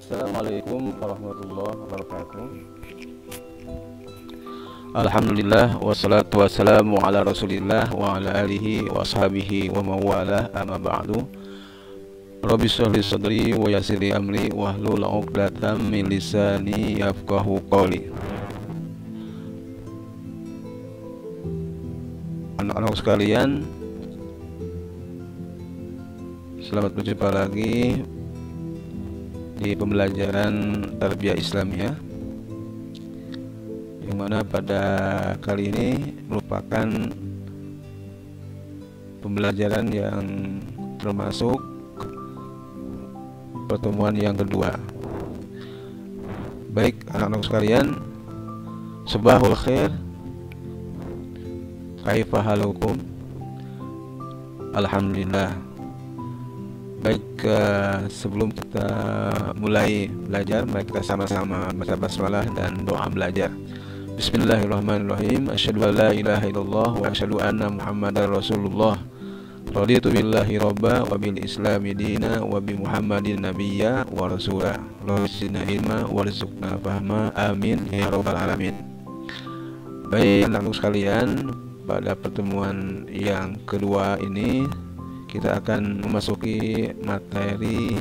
Assalamualaikum warahmatullahi wabarakatuh. Alhamdulillah wassalatu wassalamu ala Rasulillah wa ala alihi wa ashabihi wa mawalah, amma ba'du. Rabbi shrah li sadri wa yassir li amri wahlul 'uqdatam min lisani yafqahu qawli. Anak-anak sekalian, selamat berjumpa lagi di pembelajaran tarbiyah Islamiyah, yang mana pada kali ini merupakan pembelajaran yang termasuk pertemuan yang kedua. Baik anak-anak sekalian, sabahul khair, kaifa halukum? Alhamdulillah. Baik, sebelum kita mulai belajar, mari kita sama-sama baca basmalah dan doa belajar. Bismillahirrahmanirrahim. Asyhadu an la ilaha illallah wa asyhadu anna Muhammadar Rasulullah. Raditu billahi robba wa bil islami dina wa bi Muhammadin nabiyya wa rasulah. Rabbana ilma warzuqna fahma, amin ya rabbal alamin. Baik anak-anak sekalian, pada pertemuan yang kedua ini kita akan memasuki materi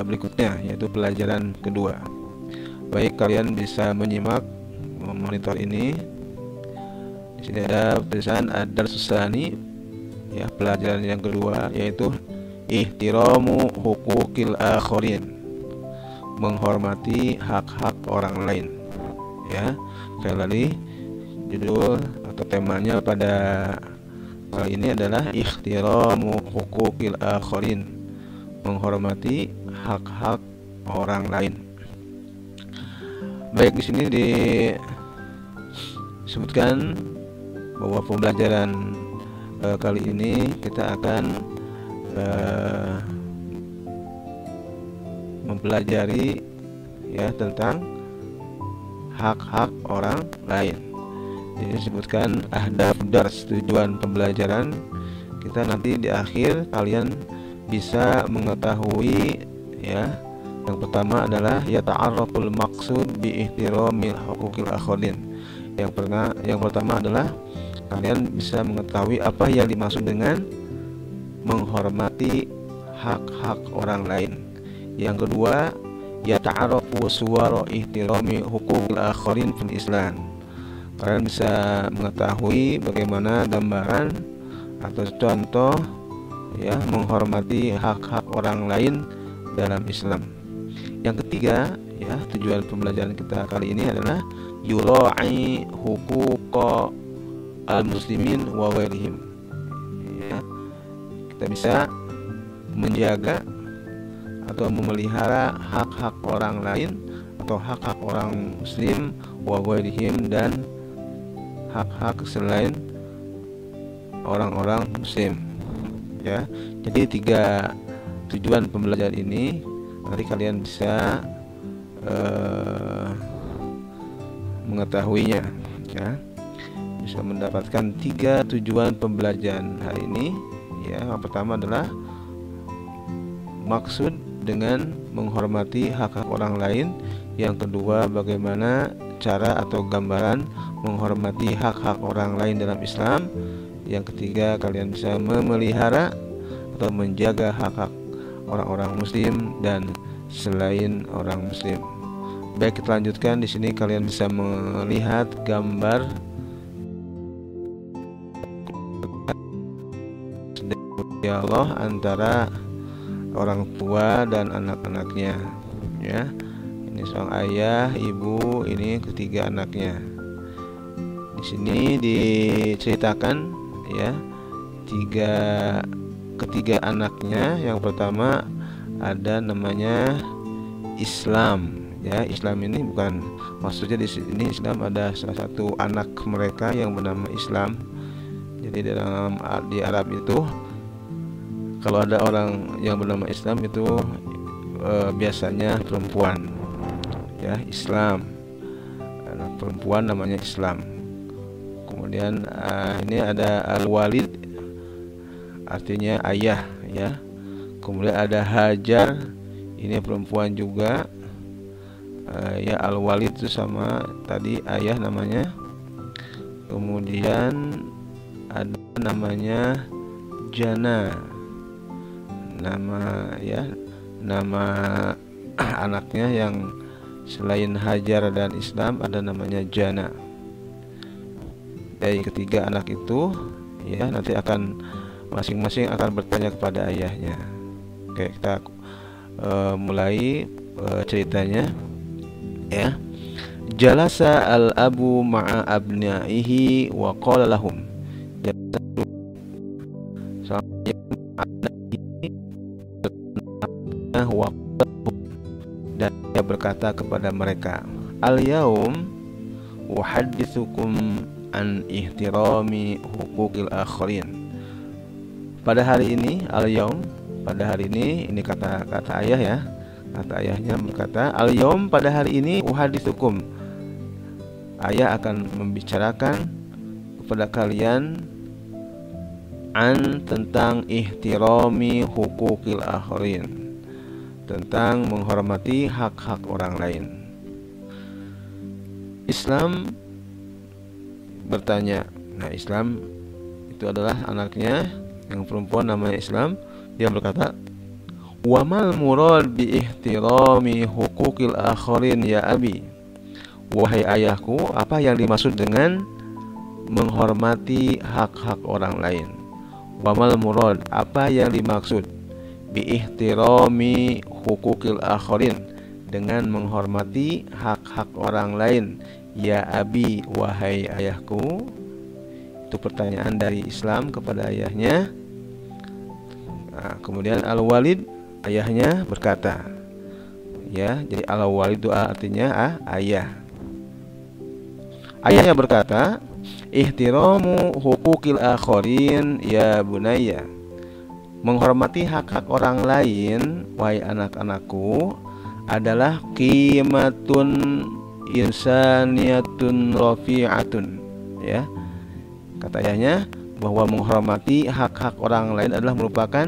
berikutnya, yaitu pelajaran kedua. Baik, kalian bisa menyimak monitor ini. Di sini ada tulisan ad-darsusani, ya, pelajaran yang kedua, yaitu ihtiramu hukukil akhirin, menghormati hak-hak orang lain. Ya, sekali lagi judul atau temanya pada kali ini adalah ihtiramu hukukil akhirin, menghormati hak-hak orang lain. Baik, di sini disebutkan bahwa pembelajaran kali ini kita akan mempelajari, ya, tentang hak-hak orang lain. Jadi disebutkan ahdaf dars, tujuan pembelajaran kita nanti di akhir kalian bisa mengetahui, ya. Yang pertama adalah yata'arraful maqsud bi ihtiramil hukukil akhirin. Yang pertama adalah kalian bisa mengetahui apa yang dimaksud dengan menghormati hak-hak orang lain. Yang kedua, yata'arrafu suwara ihtirami hukukil akhirin fil Islam. Kalian bisa mengetahui bagaimana gambaran atau contoh, ya, menghormati hak-hak orang lain dalam Islam. Yang ketiga, ya, tujuan pembelajaran kita kali ini adalah yura'i huquqa al-muslimin wa ghairihim. Ya, kita bisa menjaga atau memelihara hak-hak orang lain atau hak-hak orang muslim wa ghairihim, dan hak-hak selain orang-orang muslim. Ya, jadi 3 tujuan pembelajaran ini nanti kalian bisa mengetahuinya, ya, bisa mendapatkan 3 tujuan pembelajaran hari ini. Ya, yang pertama adalah maksud dengan menghormati hak-hak orang lain. Yang kedua, bagaimana cara atau gambaran menghormati hak-hak orang lain dalam Islam. Yang ketiga, kalian bisa memelihara atau menjaga hak-hak orang-orang muslim dan selain orang muslim. Baik, kita lanjutkan. Di sini kalian bisa melihat gambar dialog antara orang tua dan anak-anaknya, ya. Ini seorang ayah, ibu, ini ketiga anaknya. Di sini diceritakan, ya, ketiga anaknya. Yang pertama ada namanya Islam, ya. Islam ini bukan maksudnya di sini Islam, ada salah satu anak mereka yang bernama Islam. Jadi di Arab itu kalau ada orang yang bernama Islam itu biasanya perempuan, ya, Islam. Anak perempuan namanya Islam. Kemudian ini ada Al-Walid, artinya ayah, ya. Kemudian ada Hajar, Ini perempuan juga. Ya, al-walid itu sama tadi ayah namanya. Kemudian ada namanya Jana, nama anaknya yang selain Hajar dan Islam ada namanya Jana. Dari ketiga anak itu ya nanti akan masing-masing akan bertanya kepada ayahnya. Oke, kita mulai ceritanya ya. Jalasa al-abu ma'a abnaihi wa qala lahum, dan dia berkata kepada mereka, al-yaum uhaddithukum an ihtirami huquqil akharin. Pada hari ini, al-yaum, pada hari ini kata ayah ya. Kata ayahnya berkata, al-yaum, pada hari ini, uhaddithukum, ayah akan membicarakan kepada kalian tentang ihtirami huquqil akharin, tentang menghormati hak-hak orang lain. Islam bertanya, nah Islam itu adalah anaknya yang perempuan namanya Islam. Dia berkata, wa mal murad bi ihtirami huquqil akharin ya abi, wahai ayahku, apa yang dimaksud dengan menghormati hak-hak orang lain? Wa mal murad, apa yang dimaksud bi ihtirami huquqil akharin, dengan menghormati hak-hak orang lain, ya abi, wahai ayahku? Itu pertanyaan dari Islam kepada ayahnya. Nah, kemudian al-walid, ayahnya berkata, ya, jadi al-walid itu artinya ayah. Ayahnya berkata, ihtiramu huquqil akharin ya bunayya, menghormati hak-hak orang lain, wahai anak-anakku, adalah qimatun insaniyatun rafi'atun, ya. Kata ayahnya bahwa menghormati hak-hak orang lain adalah merupakan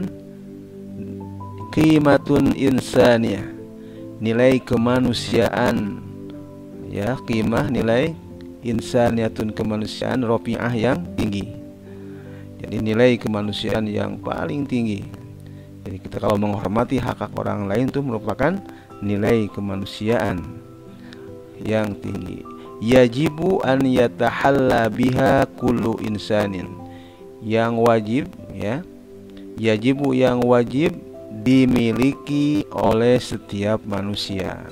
qimatun insaniyah, nilai kemanusiaan, ya, qimah, nilai, insaniyatun, kemanusiaan, rafi'ah, yang tinggi. Jadi nilai kemanusiaan yang paling tinggi. Jadi kita kalau menghormati hak-hak orang lain itu merupakan nilai kemanusiaan yang tinggi. Yajibu an yatahalla biha kullu insanin, yang wajib, ya, yajibu, yang wajib dimiliki oleh setiap manusia.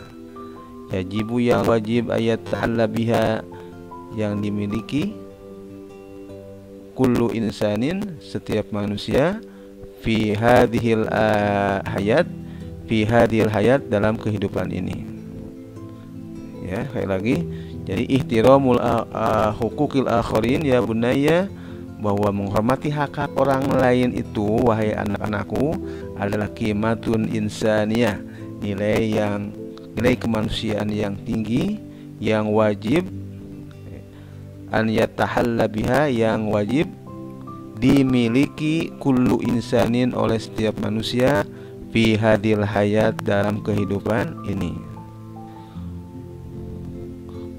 Yajibu, yang wajib, ayat ta'alla biha, yang dimiliki, kullu insanin, setiap manusia, fi hadhil hayat, fi hadhil hayat, dalam kehidupan ini. Ya, sekali lagi, jadi ihtiramul huquqil akharin ya bunayya, bahwa menghormati hak-hak orang lain itu, wahai anak-anakku, adalah qimatun insaniyah, nilai kemanusiaan yang tinggi, yang wajib an yatahalla biha, yang wajib dimiliki kullu insanin, oleh setiap manusia, fi hadil hayat, dalam kehidupan ini.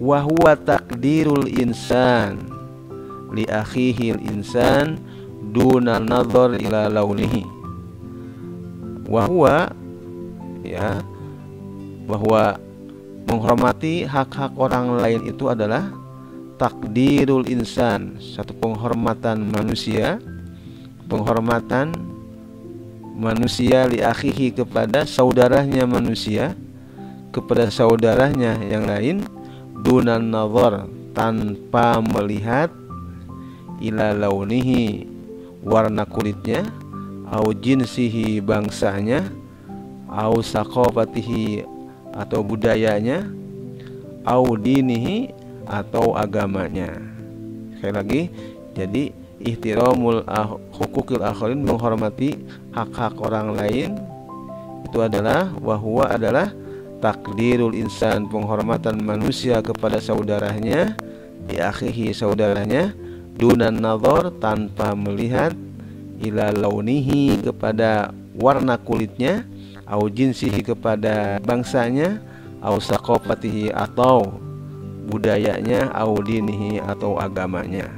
Wa huwa takdirul insan li akhihil insan duna nadhar ila launihi. Wa huwa, ya, bahwa menghormati hak-hak orang lain itu adalah takdirul insan, satu penghormatan manusia, penghormatan manusia li akhihi, kepada saudaranya manusia, kepada saudaranya yang lain, dunan nazar, tanpa melihat, ila launihi, warna kulitnya, au jinsihi, bangsanya, au saqafatihi, atau budayanya, au dinihi, atau agamanya. Sekali lagi, jadi ihtiramul huquqil akharin, menghormati hak-hak orang lain, itu adalah, wahwa adalah takdirul insan, penghormatan manusia kepada saudaranya, di akhihi, saudaranya, dunan nazar, tanpa melihat, ila launihi, kepada warna kulitnya, au jinsihi kepada bangsanya, au saqafatihi atau budayanya, au dinihi atau agamanya.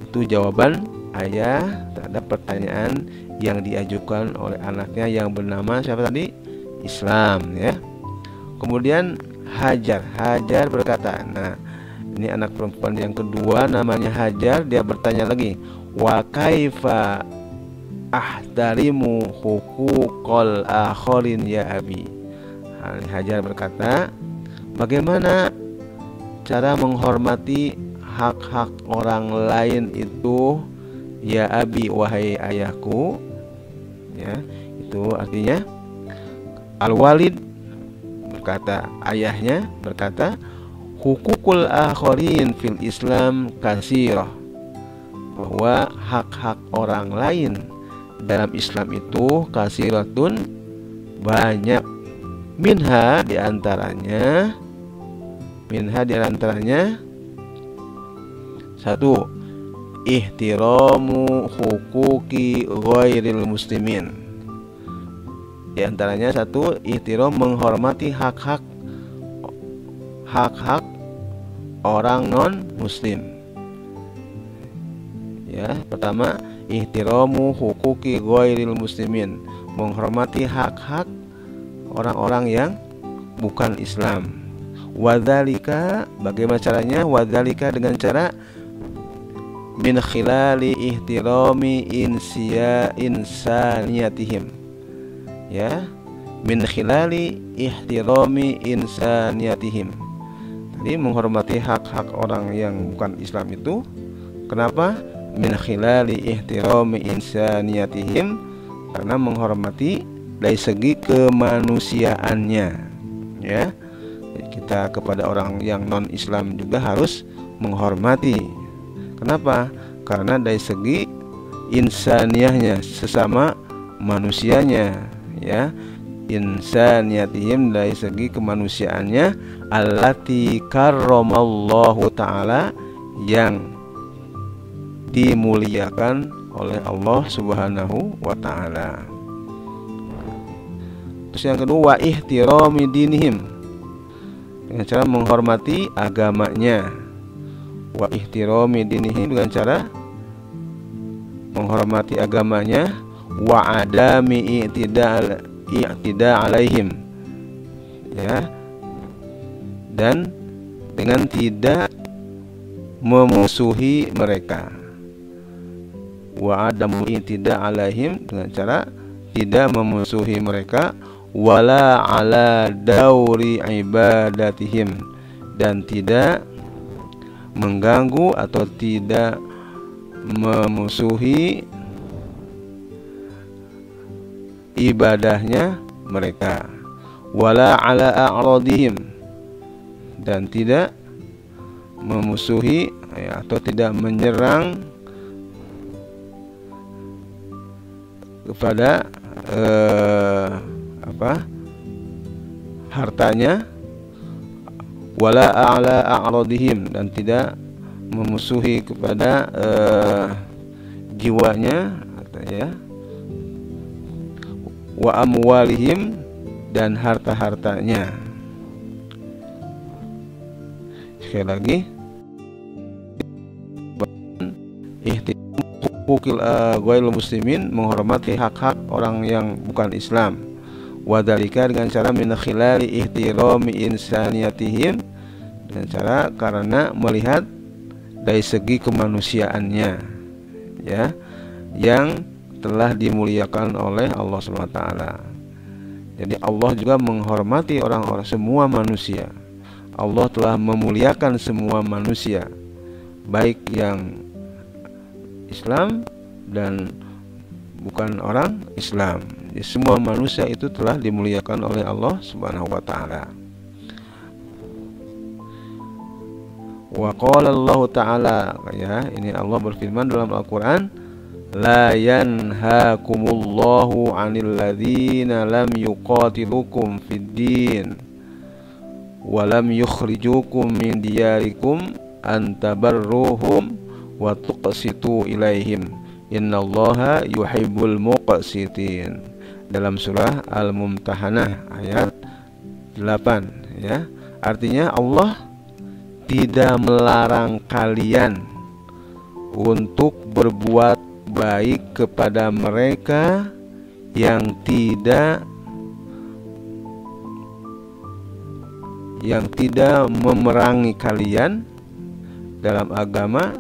Itu jawaban ayah terhadap pertanyaan yang diajukan oleh anaknya yang bernama siapa tadi? Islam, ya. Kemudian Hajar berkata, nah ini anak perempuan yang kedua namanya Hajar, dia bertanya lagi, wa kaifa ahtarimu huquqal akharin ya abi. Hajar berkata, bagaimana cara menghormati hak-hak orang lain itu ya abi, wahai ayahku, ya. Itu artinya al-walid berkata, ayahnya berkata, hukukul akharin fil Islam kasirah, bahwa hak-hak orang lain dalam Islam itu kasiratun, banyak, minha diantaranya satu, ihtiramu hukuki ghairil muslimin. Di antaranya satu, ihtiram, menghormati hak-hak orang non muslim. Ya, pertama, ihtiramu hukuki ghairil muslimin, menghormati hak-hak orang-orang yang bukan Islam. Wadzalika, bagaimana caranya? Wadzalika dengan cara min khilali ihtirami insaniyatihim, ya, min khilali ihtirami insaniyatihim. Jadi menghormati hak-hak orang yang bukan Islam itu, kenapa? Min khilali ihtirami insaniyatihim, karena menghormati dari segi kemanusiaannya, ya. Jadi kita kepada orang yang non Islam juga harus menghormati. Kenapa? Karena dari segi insaniyahnya, sesama manusianya, ya, insaniyatihim, dari segi kemanusiaannya, allati karramallahu ta'ala, yang dimuliakan oleh Allah Subhanahu wa ta'ala. Terus yang kedua, wa ihtirami dinihim, dengan cara menghormati agamanya. Wa ihtirami dinihim, dengan cara menghormati agamanya. Wa adami i'tida alaihim, ya, dan dengan tidak memusuhi mereka. Wa adamu i'tida alaihim, dengan cara tidak memusuhi mereka. Wala ala dauri ibadatihim, dan tidak mengganggu atau tidak memusuhi ibadahnya mereka. Wala ala a'radihim, dan tidak memusuhi, ya, atau tidak menyerang kepada hartanya. Wala ala a'radihim, dan tidak memusuhi kepada jiwanya, ya. Wa amwalihim, dan harta-hartanya. Sekali lagi, hukukil ghairil muslimin, menghormati hak-hak orang yang bukan Islam. Wadzalika, dengan cara min khilali ihtirami insaniyatihim, dengan cara karena melihat dari segi kemanusiaannya, ya, yang telah dimuliakan oleh Allah SWT. Jadi Allah juga menghormati orang-orang, semua manusia. Allah telah memuliakan semua manusia, baik yang Islam dan bukan orang Islam. Jadi semua manusia itu telah dimuliakan oleh Allah Subhanahu wa ta'ala. Wa qala Allah ta'ala, ya, ini Allah berfirman dalam Al-Qur'an, la yanhaakumullahu 'anil ladzina lam yuqatilukum fid din wa lam yukhrijukum min diyarikum an tabarruhum wa tuqsitu ilaihim innallaha yuhibbul muqsitin. dalam surah Al-Mumtahanah ayat 8 ya. Artinya Allah tidak melarang kalian untuk berbuat baik kepada mereka yang tidak memerangi kalian dalam agama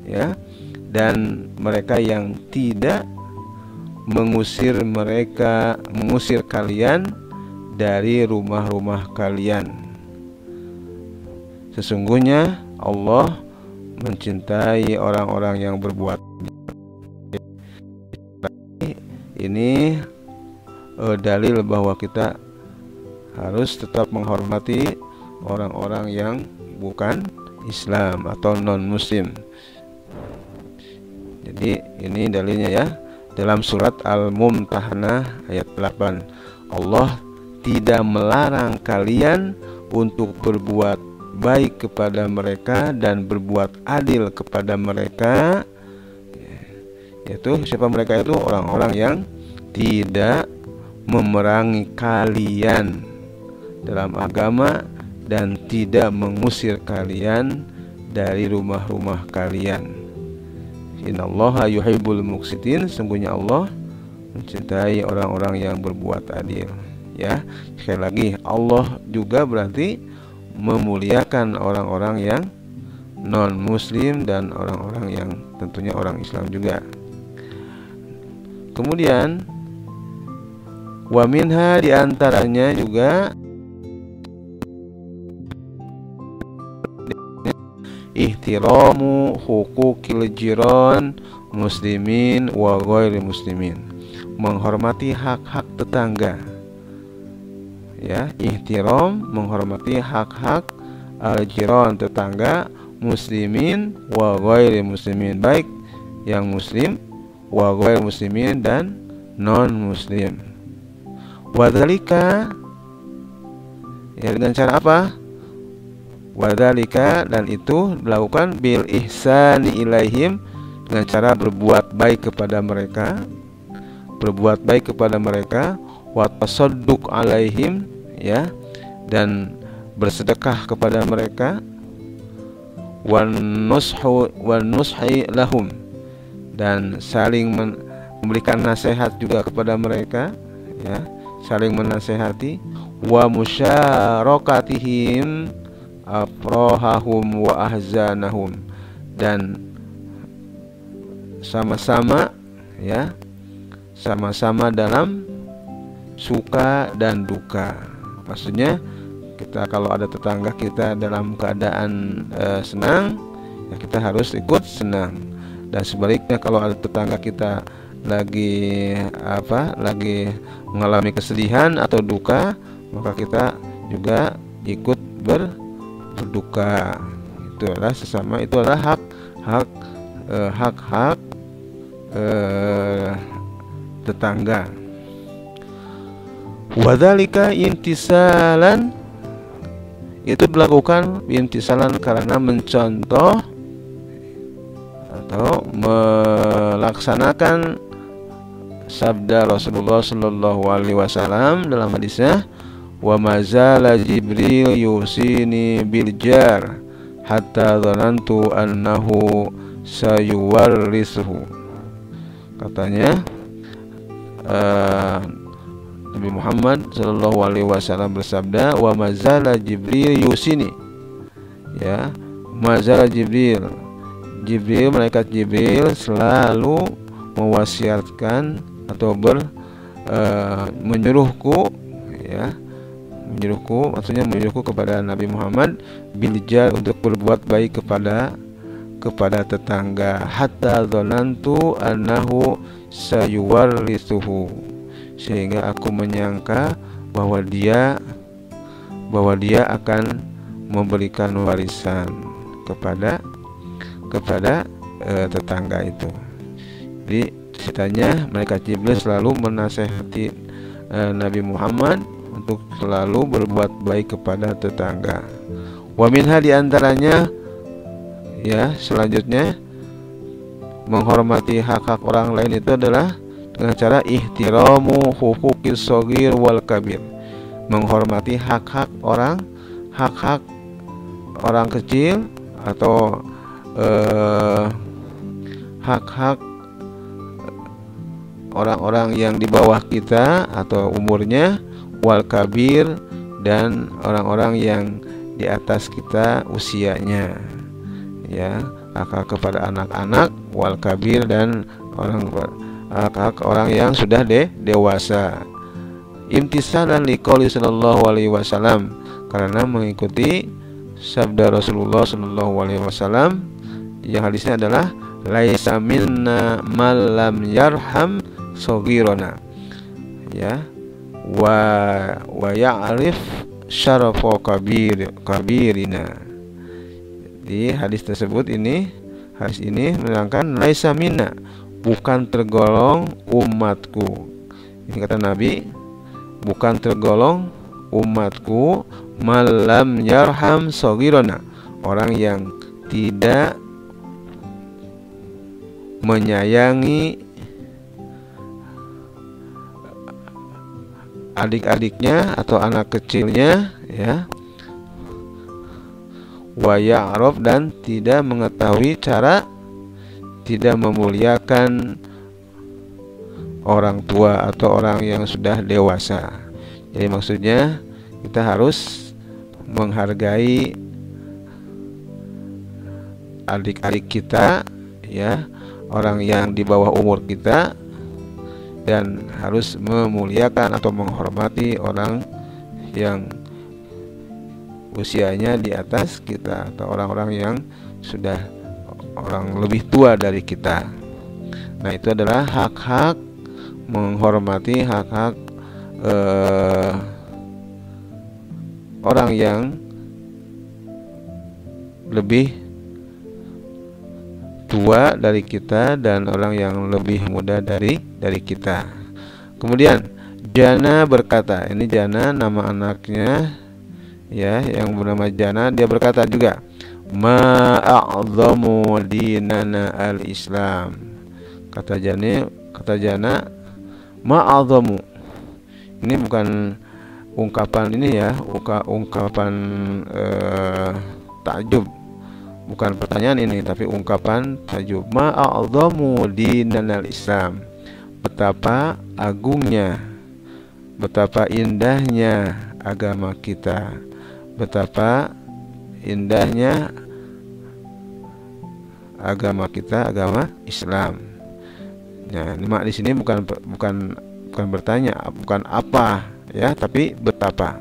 ya, dan mereka yang tidak mengusir kalian dari rumah-rumah kalian. Sesungguhnya Allah mencintai orang-orang yang berbuat. Ini dalil bahwa kita harus tetap menghormati orang-orang yang bukan Islam atau non-Muslim. Jadi ini dalilnya ya, dalam surat Al-Mumtahanah ayat 8. Allah tidak melarang kalian untuk berbuat baik kepada mereka dan berbuat adil kepada mereka, yaitu siapa mereka? Itu orang-orang yang tidak memerangi kalian dalam agama dan tidak mengusir kalian dari rumah-rumah kalian. Innallaha yuhibbul muqsitin, sungguhnya Allah mencintai orang-orang yang berbuat adil. Ya, sekali lagi Allah juga berarti memuliakan orang-orang yang non-Muslim dan orang-orang yang tentunya orang Islam juga. Kemudian wa minha, diantaranya juga ihtiramu hukukil jiran muslimin wa ghairi muslimin, menghormati hak-hak tetangga. Ya, ihtiram, menghormati hak-hak al-jiran, tetangga, muslimin wa ghairi muslimin, baik yang muslim, wa ghairi muslimin, dan non muslim. Wadzalika, ya, dengan cara apa? Wadzalika, dan itu dilakukan bil ihsani ilaihim, dengan cara berbuat baik kepada mereka, wa tasadduq alaihim, ya, dan bersedekah kepada mereka, wan nushi lahum, dan saling memberikan nasihat juga kepada mereka, ya, saling menasehati, wa musyarakatihim afrahahum wa ahzanahum, dan sama-sama, ya, sama-sama dalam suka dan duka. Maksudnya kita kalau ada tetangga kita dalam keadaan senang, ya kita harus ikut senang. Dan sebaliknya kalau ada tetangga kita lagi mengalami kesedihan atau duka, maka kita juga ikut berduka. Itu adalah sesama, itu adalah hak tetangga. Wadzalika intisalan, itu dilakukan intisalan karena mencontoh atau melaksanakan sabda Rasulullah Shallallahu Alaihi Wasallam dalam hadisnya, wa mazala Jibril yusini bil jar hatta dhanantu annahu sayuwarrisuhu. Katanya Nabi Muhammad Shallallahu Alaihi Wasallam bersabda, wa mazala Jibril yusini, ya, mazala Jibril, malaikat Jibril selalu mewasiatkan atau menyuruhku, ya, maksudnya menyuruhku kepada Nabi Muhammad biljar, untuk berbuat baik kepada tetangga, hatta dzanantu annahu sayuwarrisuhu, sehingga aku menyangka bahwa dia akan memberikan warisan kepada tetangga itu. Jadi ceritanya malaikat Jibril selalu menasehati Nabi Muhammad untuk selalu berbuat baik kepada tetangga. Wa minha, diantaranya, ya, selanjutnya menghormati hak-hak orang lain itu adalah dengan cara ihtiramu huquqis shaghir wal kabir, menghormati hak-hak orang kecil atau hak-hak orang-orang yang di bawah kita atau umurnya, wal kabir, dan orang-orang yang di atas kita usianya, ya, hak kepada anak-anak, wal kabir, dan hak orang yang sudah dewasa. Imtisalan liqouli sallallahu alaihi wasallam, karena mengikuti sabda Rasulullah sallallahu alaihi wasallam yang hadisnya adalah laisa minna man lam yarham shaghirana, ya, wa ya'rif syarafa kabirina. Di hadis tersebut hadis ini menerangkan laisa minna, bukan tergolong umatku. Ini kata Nabi, bukan tergolong umatku malam yarham shaghirana, orang yang tidak menyayangi adik-adiknya atau anak kecilnya, ya, wa ya'raf, dan tidak mengetahui cara tidak memuliakan orang tua atau orang yang sudah dewasa. Jadi maksudnya kita harus menghargai adik-adik kita, ya, orang yang di bawah umur kita, dan harus memuliakan atau menghormati orang yang usianya di atas kita atau orang-orang yang sudah orang lebih tua dari kita. Nah, itu adalah hak-hak, menghormati hak-hak orang yang lebih tua dari kita dan orang yang lebih muda dari kita. Kemudian Jana berkata, ini Jana nama anaknya, ya, yang bernama Jana, dia berkata juga, ma'a'zamu dinana al-Islam. Kata Jana, ma'a'zamu. Ini bukan ungkapan ini, ya, ungkapan takjub, bukan pertanyaan ini, tapi ungkapan takjub. Ma'a'zamu dinanal Islam, betapa agungnya, betapa indahnya agama kita, betapa indahnya agama kita, agama Islam. Nah, di sini bukan bertanya, bukan apa, ya, tapi betapa.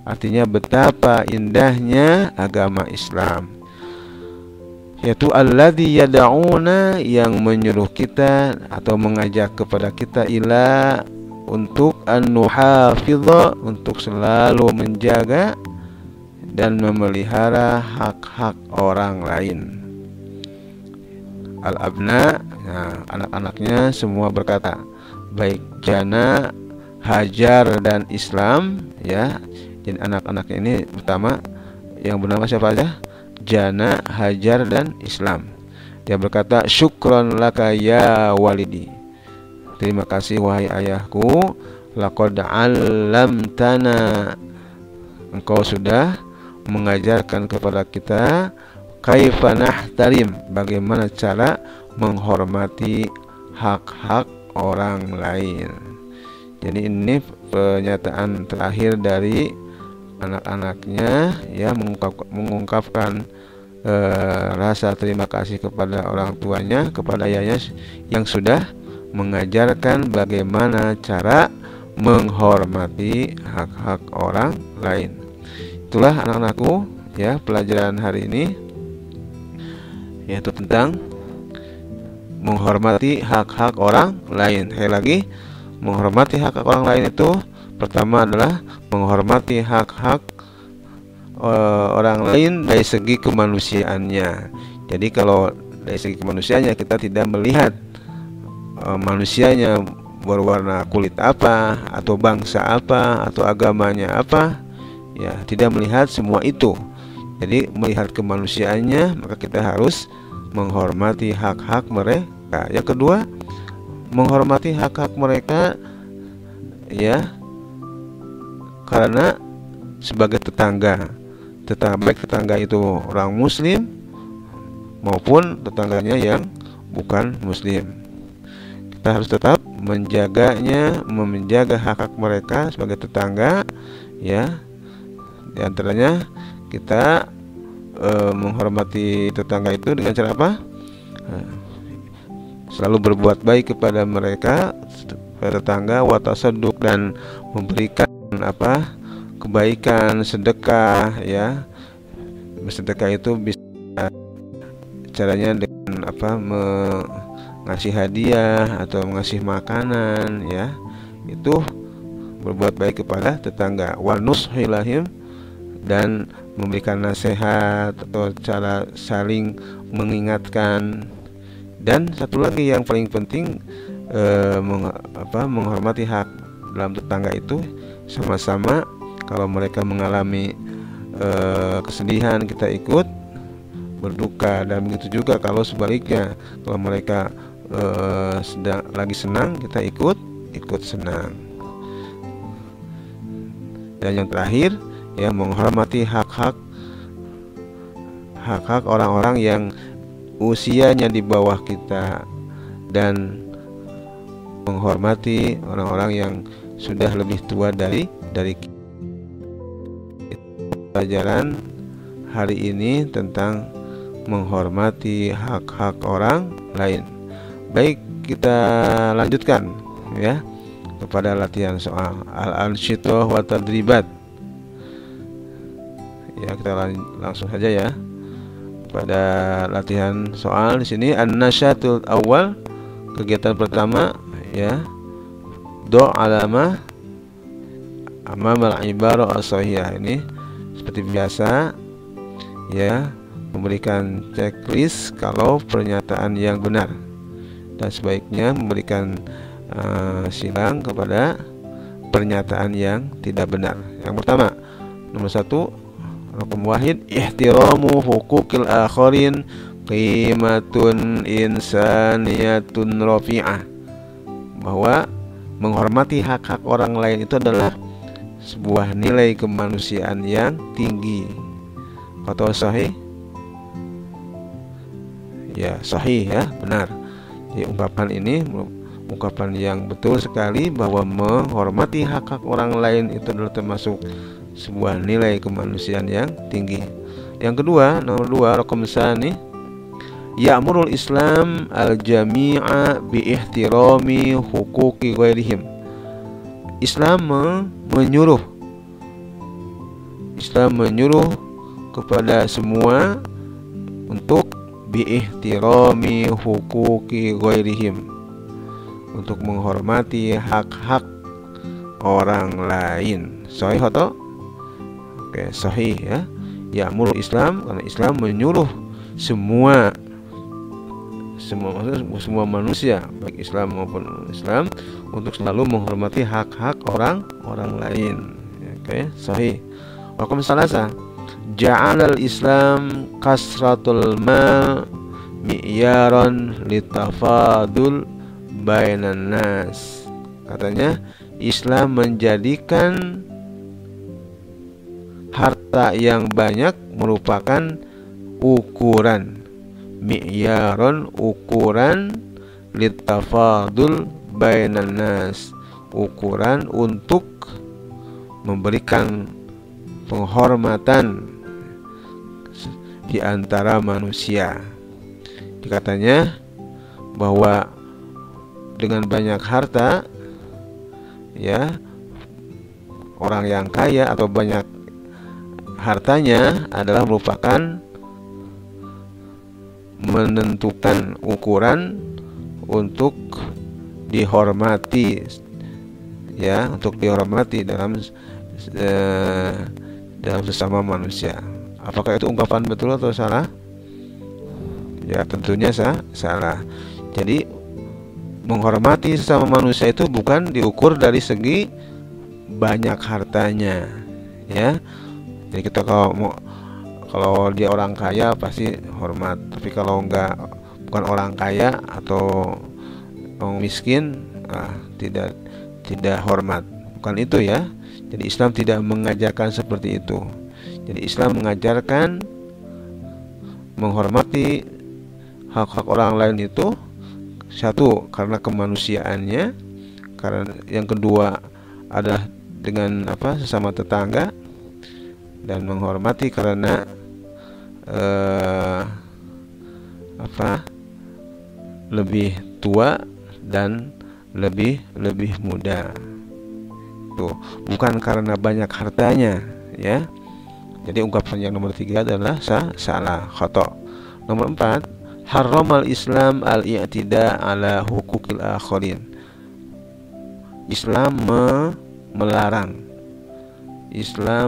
Artinya betapa indahnya agama Islam, yaitu alladzi yad'una, yang menyuruh kita atau mengajak kepada kita ila, untuk an-nuhafidha, untuk selalu menjaga dan memelihara hak-hak orang lain. Al-abna, nah, anak-anaknya semua berkata, baik Jana, Hajar, dan Islam, ya. Jadi anak-anaknya ini pertama yang bernama siapa aja? Jana, Hajar, dan Islam. Dia berkata, syukron laka ya walidi, terima kasih wahai ayahku, laqad 'allamtana, engkau sudah mengajarkan kepada kita, kaifa nahtarim, bagaimana cara menghormati hak-hak orang lain. Jadi ini pernyataan terakhir dari anak-anaknya, ya, mengungkapkan rasa terima kasih kepada orang tuanya, kepada ayahnya yang sudah mengajarkan bagaimana cara menghormati hak-hak orang lain. Itulah anak-anakku, ya, pelajaran hari ini, yaitu tentang menghormati hak-hak orang lain. Sekali lagi, menghormati hak-hak orang lain itu pertama adalah menghormati hak-hak orang lain dari segi kemanusiaannya. Jadi kalau dari segi kemanusiaannya kita tidak melihat manusianya berwarna kulit apa, atau bangsa apa, atau agamanya apa, ya, tidak melihat semua itu. Jadi melihat kemanusiaannya, maka kita harus menghormati hak-hak mereka. Yang kedua, menghormati hak-hak mereka, ya, karena sebagai tetangga, baik tetangga itu orang muslim maupun tetangganya yang bukan muslim. Kita harus tetap menjaganya, menjaga hak-hak mereka sebagai tetangga, ya. Di antaranya kita menghormati tetangga itu dengan cara apa? Selalu berbuat baik kepada mereka, kepada tetangga, watasadduq, dan memberikan kebaikan, sedekah, ya. Bersedekah itu bisa caranya dengan mengasih hadiah atau mengasih makanan, ya. Itu berbuat baik kepada tetangga. Wa nushilahim, dan memberikan nasihat atau cara saling mengingatkan. Dan satu lagi yang paling penting, menghormati hak dalam tetangga itu sama-sama. Kalau mereka mengalami kesedihan, kita ikut berduka, dan begitu juga kalau sebaliknya, kalau mereka sedang lagi senang, kita ikut senang. Dan yang terakhir, ya, menghormati hak-hak orang-orang yang usianya di bawah kita, dan menghormati orang-orang yang sudah lebih tua dari kita. Pelajaran hari ini tentang menghormati hak-hak orang lain. Baik, kita lanjutkan, ya, kepada latihan soal al-ansyithah wa tadribat. Ya, kita langsung saja ya pada latihan soal. Di sini an-nasyatul awal, kegiatan pertama, ya, do alama amamal ibarah as-sahihah. Ini seperti biasa, ya, memberikan checklist kalau pernyataan yang benar, dan sebaiknya memberikan silang kepada pernyataan yang tidak benar. Yang pertama, nomor 1, rukun wahid, ihtiramu hukukil akharin qimatun insaniyatun rafi'ah, bahwa menghormati hak-hak orang lain itu adalah sebuah nilai kemanusiaan yang tinggi. Atau sahih? Ya, sahih, ya, benar. Jadi ungkapan ini ungkapan yang betul sekali, bahwa menghormati hak-hak orang lain itu adalah termasuk sebuah nilai kemanusiaan yang tinggi. Yang kedua, nomor 2, raqam tsani, ya'murul Islam al-jami'a bi ihtirami huquqi ghairihim. Islam menyuruh kepada semua untuk bi ihtirami huquqi ghairihim, untuk menghormati hak-hak orang lain. Sahih atau? Oke, sahih, ya. Ya'murul Islam, karena Islam menyuruh semua manusia, baik Islam maupun Islam, untuk selalu menghormati hak-hak orang lain. Oke, sahih. Raqam salasa, ja'alal Islam kasratul mal mi'yaran litafadul bainan nas. Katanya Islam menjadikan harta yang banyak merupakan ukuran, mi'yaron, ukuran, litafadul bainan nas, ukuran untuk memberikan penghormatan di antara manusia. Dikatanya bahwa dengan banyak harta, ya, orang yang kaya atau banyak hartanya adalah merupakan menentukan ukuran untuk dihormati, ya, untuk dihormati dalam sesama manusia. Apakah itu ungkapan betul atau salah? Ya, tentunya salah. Jadi menghormati sesama manusia itu bukan diukur dari segi banyak hartanya, ya. Jadi kita kalau dia orang kaya pasti hormat, tapi kalau bukan orang kaya atau orang miskin tidak hormat, bukan itu ya. Jadi Islam tidak mengajarkan seperti itu. Jadi Islam mengajarkan menghormati hak-hak orang lain itu, satu karena kemanusiaannya, karena yang kedua adalah dengan sesama tetangga, dan menghormati karena lebih tua dan lebih muda. Tuh, bukan karena banyak hartanya ya. Jadi ungkapan yang nomor 3 adalah salah, khata. Nomor 4, haramal Islam al-i'tida ala hukukil akharin. Islam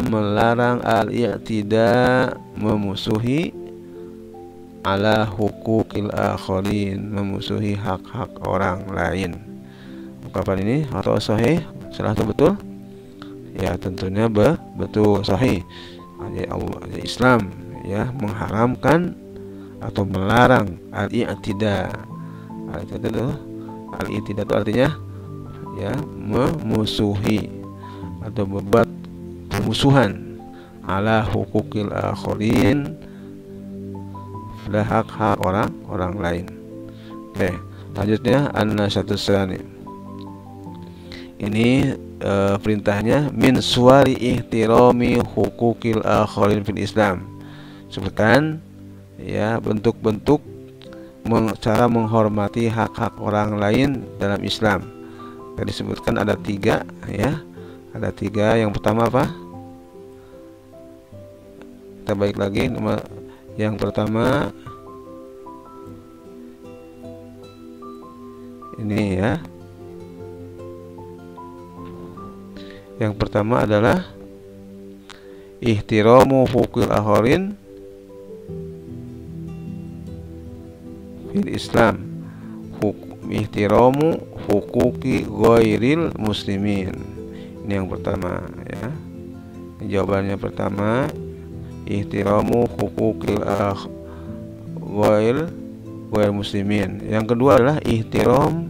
melarang al-i'tida, memusuhi, ala hukukil akharin, memusuhi hak-hak orang lain. Ungkapan ini atau sahih, salah atau betul? Ya tentunya betul, sahih. Jadi Islam ya mengharamkan atau melarang al-i'tida. Al-i'tida itu artinya ya memusuhi atau membuat permusuhan ala hukukil akharin, pada hak-hak orang lain. Oke, selanjutnya an-nasyatus tsani. Ini perintahnya min suwari ihtirami hukukil akharin fil Islam. Sebutkan ya bentuk-bentuk cara menghormati hak-hak orang lain dalam Islam. Tadi disebutkan ada 3 ya. Ada 3. Yang pertama apa? Kita balik lagi. Yang pertama ini ya. Yang pertama adalah ihtiramu hukukil akharin fil Islam. Ihtiramu hukuki ghairil muslimin. Ini yang pertama ya. Jawabannya pertama, ihtiramu hukukil ghair muslimin. Yang kedua adalah ihtiram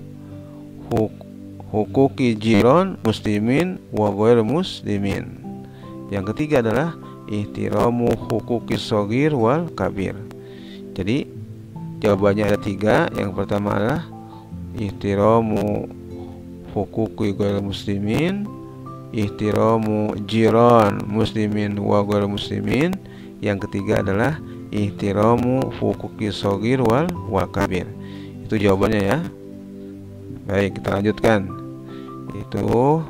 hukuki jiran muslimin wa ghair muslimin. Yang ketiga adalah ihtiramu hukuki shagir wal kabir. Jadi jawabannya ada 3. Yang pertama adalah ihtiramu hukuki ghair muslimin, ihtiramu jiran muslimin wa ghair muslimin. Yang ketiga adalah ihtiramu hukuki shagir wal kabir. Itu jawabannya ya. Baik, kita lanjutkan. Itu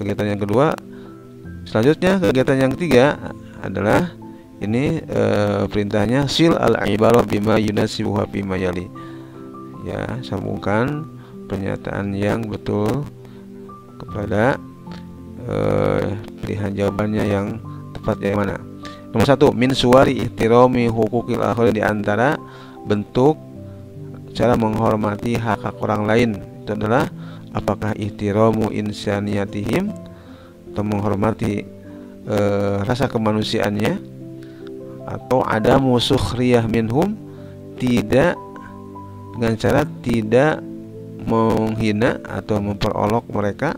kegiatan yang kedua. Selanjutnya kegiatan yang ketiga adalah ini perintahnya sil al-ibarah bima yunasibuha bima yali. Ya, sambungkan pernyataan yang betul kepada pilihan jawabannya yang tepat yang mana. Nomor 1, min suwari ihtirami hukukil akharin, di antara bentuk cara menghormati hak-hak orang lain itu adalah apakah ihtiramu insaniyatihim, atau menghormati rasa kemanusiaannya, atau ada musukhriyah minhum, tidak dengan cara tidak menghina atau memperolok mereka,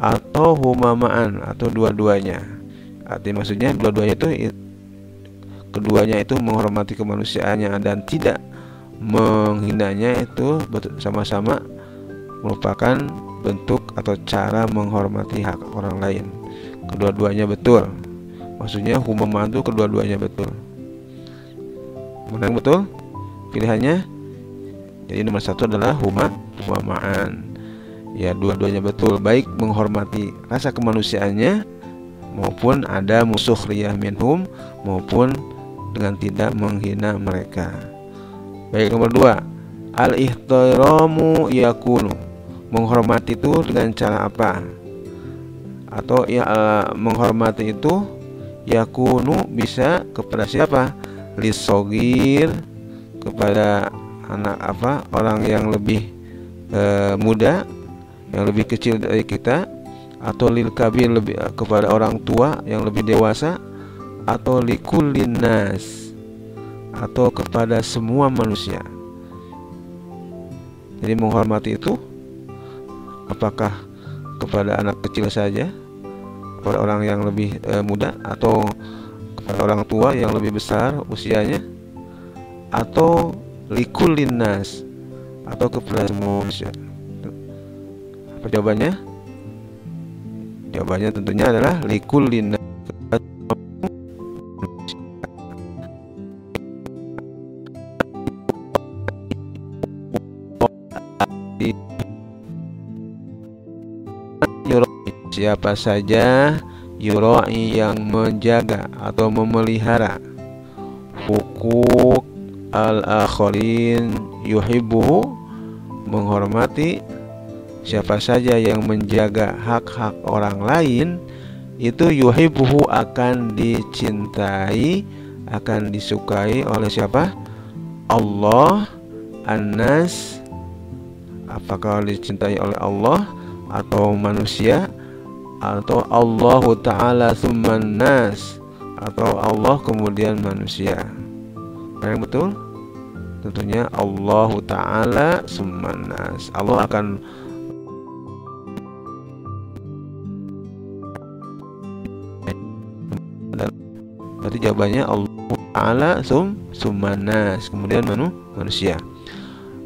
atau humamaan, atau dua-duanya. Artinya maksudnya dua-duanya itu, keduanya itu menghormati kemanusiaannya dan tidak menghinanya, itu sama-sama merupakan bentuk atau cara menghormati hak orang lain. Kedua-duanya betul. Maksudnya humamaan itu kedua-duanya betul. Mana yang betul pilihannya? Jadi nomor 1 adalah humamaan. Ya, dua-duanya betul, baik menghormati rasa kemanusiaannya maupun ada musukhriyah minhum, maupun dengan tidak menghina mereka. Baik, nomor 2, al-ihtiramu yakunu, menghormati itu dengan cara apa? Atau ya, menghormati itu yakunu bisa kepada siapa? Lisogir, kepada orang yang lebih muda, yang lebih kecil dari kita, atau lil kabir, lebih kepada orang tua yang lebih dewasa, atau likullinas, atau kepada semua manusia. Jadi menghormati itu apakah kepada anak kecil saja, kepada orang yang lebih muda, atau kepada orang tua yang lebih besar usianya, atau likulin nas, atau kepada semua manusia? Apa jawabannya? Jawabannya tentunya adalah likulin nas. Siapa saja yuroi yang menjaga atau memelihara hukuk al-akharin yuhibbuhu, menghormati siapa saja yang menjaga hak-hak orang lain, itu yuhibbuhu akan dicintai, akan disukai oleh siapa? Allah. An-nas, apakah dicintai oleh Allah atau manusia, atau Allah Ta'ala tsumman nas, atau Allah kemudian manusia? Yang betul tentunya Allah Ta'ala tsumman nas. Allah akan berarti jawabannya Allah Ta'ala tsumman nas, kemudian manusia.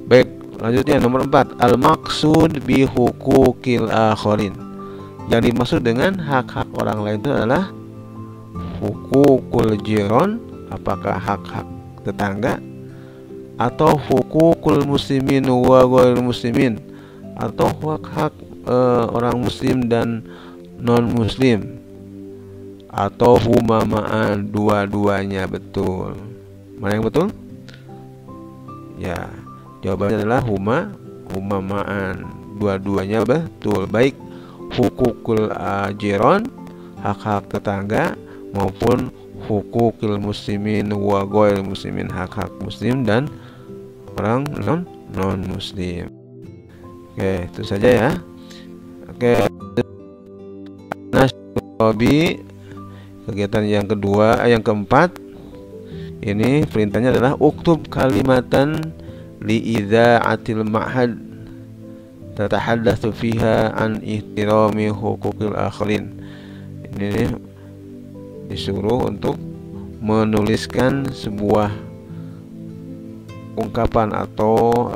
Baik, lanjutnya nomor 4, al-maqsud bi hukukil akharin. Yang dimaksud dengan hak-hak orang lain itu adalah hukukul jiran, apakah hak-hak tetangga, atau hukukul muslimin wa ghairil muslimin, atau hak-hak orang muslim dan non muslim, atau humamaan, dua-duanya betul. Mana yang betul? Ya, jawabannya adalah humamaan, dua-duanya betul, baik hukukul jiran, hak-hak tetangga, maupun hukukul muslimin wa ghairil muslimin, hak-hak muslim dan orang non muslim. Oke, itu saja ya. Oke, nasobi, kegiatan yang kedua, yang keempat, ini perintahnya adalah uktub kalimatan li idza'atil ma'had tatahaddatsu fiha an ihtirami hukukil akharin. Ini disuruh untuk menuliskan sebuah ungkapan atau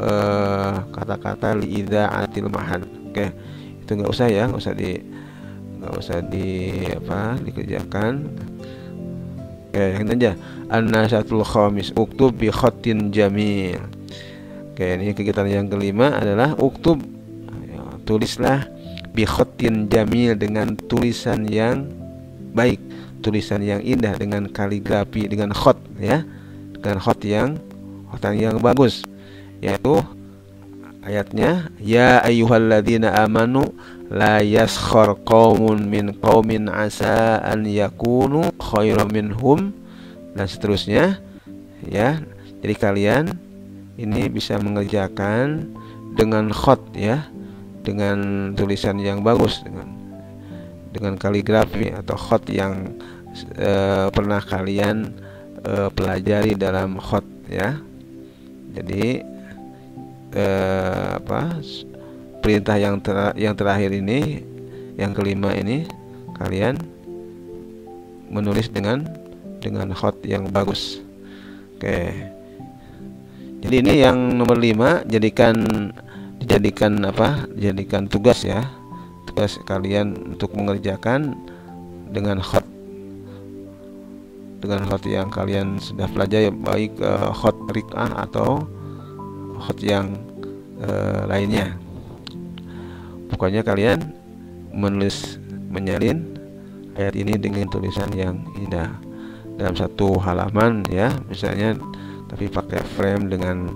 kata-kata li idza'atil ma'had. Oke, itu nggak usah ya, nggak usah dikerjakan. Oke, yang aja. An-nasyatul khamis, uktub bi khatin jamil. Oke, ini kegiatan yang kelima adalah uktub, tulislah bi khatin jamil, dengan tulisan yang baik, tulisan yang indah, dengan kaligrafi, dengan khat ya, dengan khat yang bagus, yaitu ayatnya ya ayyuhalladzina amanu la yaskhar qaumun min qaumin asa an yakunu khairan minhum, dan seterusnya ya. Jadi kalian ini bisa mengerjakan dengan khat ya, dengan tulisan yang bagus, dengan kaligrafi atau khat yang pernah kalian pelajari dalam khat ya. Jadi perintah yang terakhir ini, yang kelima ini, kalian menulis dengan khat yang bagus. Oke. Jadi ini yang nomor 5, dijadikan tugas ya, tugas kalian untuk mengerjakan dengan khat yang kalian sudah pelajari, baik khat riqah atau khat yang lainnya. Pokoknya kalian menyalin ayat ini dengan tulisan yang indah dalam satu halaman ya, misalnya, tapi pakai frame dengan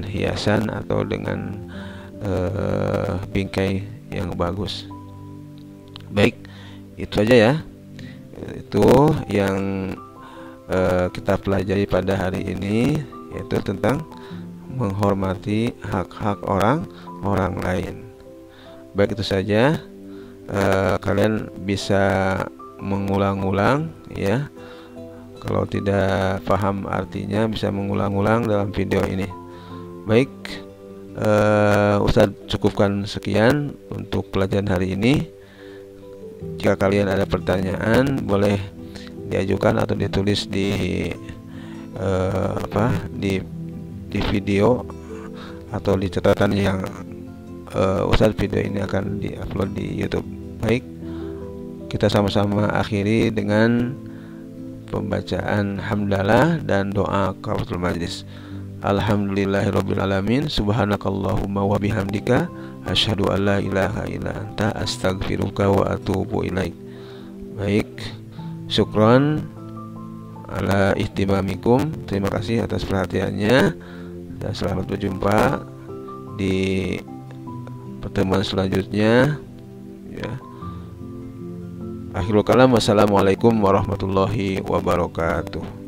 hiasan atau dengan bingkai yang bagus. Baik, itu aja ya. Itu yang kita pelajari pada hari ini, yaitu tentang menghormati hak-hak orang lain. Baik, itu saja. Kalian bisa mengulang-ulang ya. Kalau tidak paham artinya bisa mengulang-ulang dalam video ini. Baik, Ustadz cukupkan sekian untuk pelajaran hari ini. Jika kalian ada pertanyaan, boleh diajukan atau ditulis di di video atau di catatan yang Ustadz video ini akan diupload di YouTube. Baik, kita sama-sama akhiri dengan pembacaan hamdalah dan doa kafaratul majlis. Alhamdulillahirabbil alamin, subhanakallahumma wa bihamdika asyhadu an la ilaha illa anta astaghfiruka wa atubu ilaik. Baik, syukron ala ihtimamikum. Terima kasih atas perhatiannya dan selamat berjumpa di pertemuan selanjutnya ya. Akhirul kalam, wassalamualaikum warahmatullahi wabarakatuh.